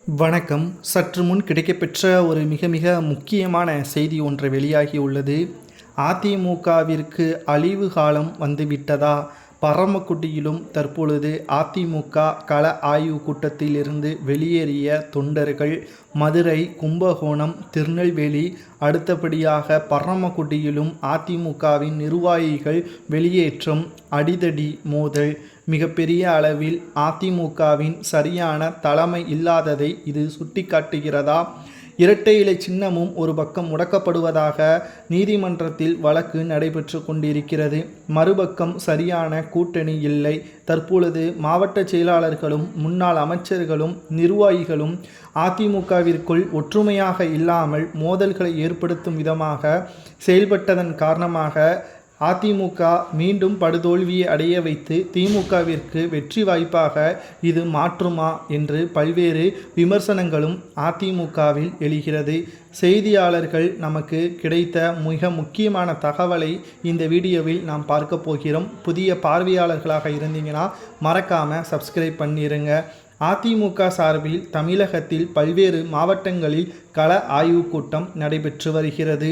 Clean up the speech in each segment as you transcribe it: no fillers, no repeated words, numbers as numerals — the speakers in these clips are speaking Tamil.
வணக்கம். சற்று முன் கிடைக்கப்பெற்ற ஒரு மிக மிக முக்கியமான செய்தி ஒன்று வெளியாகியுள்ளது. அதிமுகவிற்கு அழிவு காலம் வந்துவிட்டதா? பரமக்குடியிலும் தற்பொழுது அதிமுக கள ஆய்வு கூட்டத்தில் இருந்து வெளியேறிய தொண்டர்கள் மதுரை, கும்பகோணம், திருநெல்வேலி, அடுத்தபடியாக பரமக்குடியிலும் அதிமுகவின் நிர்வாகிகள் வெளியேற்றம், அடிதடி, மோதல் மிகப்பெரிய அளவில் அதிமுகவின் சரியான தலைமை இல்லாததை இது சுட்டிக்காட்டுகிறதா? இரட்டை இலை சின்னமும் ஒரு பக்கம் முடக்கப்படுவதாக நீதிமன்றத்தில் வழக்கு நடைபெற்று கொண்டிருக்கிறது. மறுபக்கம் சரியான கூட்டணி இல்லை. தற்பொழுது மாவட்ட செயலாளர்களும் முன்னாள் அமைச்சர்களும் நிர்வாகிகளும் அதிமுகவிற்குள் ஒற்றுமையாக இல்லாமல் மோதல்களை ஏற்படுத்தும் விதமாக செயல்பட்டதன் காரணமாக அதிமுக மீண்டும் படுதோல்வியை அடைய வைத்து திமுகவிற்கு வெற்றி வாய்ப்பாக இது மாற்றுமா என்று பல்வேறு விமர்சனங்களும் அதிமுகவில் எழுகிறது. செய்தியாளர்கள் நமக்கு கிடைத்த மிக முக்கியமான தகவலை இந்த வீடியோவில் நாம் பார்க்க போகிறோம். புதிய பார்வையாளர்களாக இருந்தீங்கன்னா மறக்காமல் சப்ஸ்கிரைப் பண்ணிடுங்க. அதிமுக சார்பில் தமிழகத்தில் பல்வேறு மாவட்டங்களில் கள ஆய்வுக் கூட்டம் நடைபெற்று வருகிறது.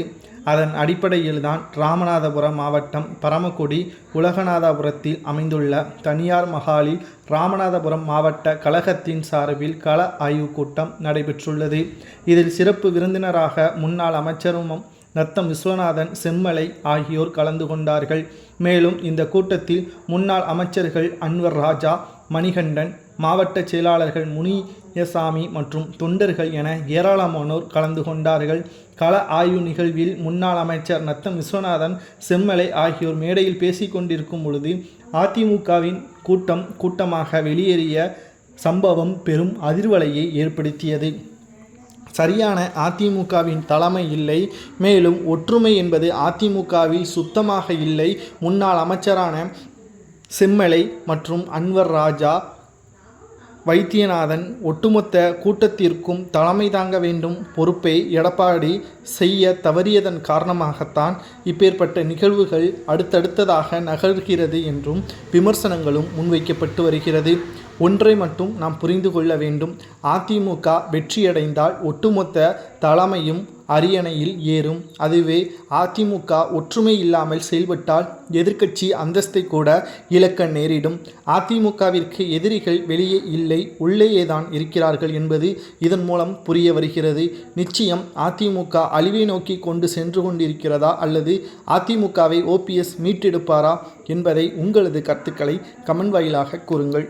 அதன் அடிப்படையில்தான் ராமநாதபுரம் மாவட்டம் பரமக்குடி உலகநாதபுரத்தில் அமைந்துள்ள தனியார் மஹாலில் ராமநாதபுரம் மாவட்ட கழகத்தின் சார்பில் கள ஆய்வுக் கூட்டம் நடைபெற்றுள்ளது. இதில் சிறப்பு விருந்தினராக முன்னாள் அமைச்சரும் நத்தம் விஸ்வநாதன், செம்மலை ஆகியோர் கலந்து கொண்டார்கள். மேலும் இந்த கூட்டத்தில் முன்னாள் அமைச்சர்கள் அன்வர் ராஜா, மணிகண்டன், மாவட்ட செயலாளர்கள் முனியசாமி மற்றும் தொண்டர்கள் என ஏராளமானோர் கலந்து கொண்டார்கள். கள ஆய்வு நிகழ்வில் முன்னாள் அமைச்சர் நத்தம் விஸ்வநாதன், செம்மலை ஆகியோர் மேடையில் பேசிக் கொண்டிருக்கும் பொழுது அதிமுகவின் கூட்டமாக வெளியேறிய சம்பவம் பெரும் அதிர்வலையை ஏற்படுத்தியது. சரியான அதிமுகவின் தலைமை இல்லை. மேலும் ஒற்றுமை என்பது அதிமுகவில் சுத்தமாக இல்லை. முன்னாள் அமைச்சரான செம்மலை மற்றும் அன்வர் ராஜா, வைத்தியநாதன் ஒட்டுமொத்த கூட்டத்திற்கும் தலைமை தாங்க வேண்டும் பொறுப்பை எடப்பாடி செய்ய தவறியதன் காரணமாகத்தான் இப்பேற்பட்ட நிகழ்வுகள் அடுத்தடுத்ததாக நகர்கிறது என்றும் விமர்சனங்களும் முன்வைக்கப்பட்டு வருகிறது. ஒன்றை மட்டும் நாம் புரிந்து கொள்ள வேண்டும். அதிமுக வெற்றியடைந்தால் ஒட்டுமொத்த தலைமையும் அரியணையில் ஏறும். அதுவே அதிமுக ஒற்றுமை இல்லாமல் செயல்பட்டால் எதிர்க்கட்சி அந்தஸ்தை கூட இழக்க நேரிடும். அதிமுகவிற்கு எதிரிகள் வெளியே இல்லை, உள்ளேயேதான் இருக்கிறார்கள் என்பது இதன் மூலம் புரிய வருகிறது. நிச்சயம் அதிமுக அழிவை நோக்கி கொண்டு சென்று கொண்டிருக்கிறதா அல்லது அதிமுகவை OPS மீட்டெடுப்பாரா என்பதை உங்களது கருத்துக்களை கமெண்ட் வாயிலாக கூறுங்கள்.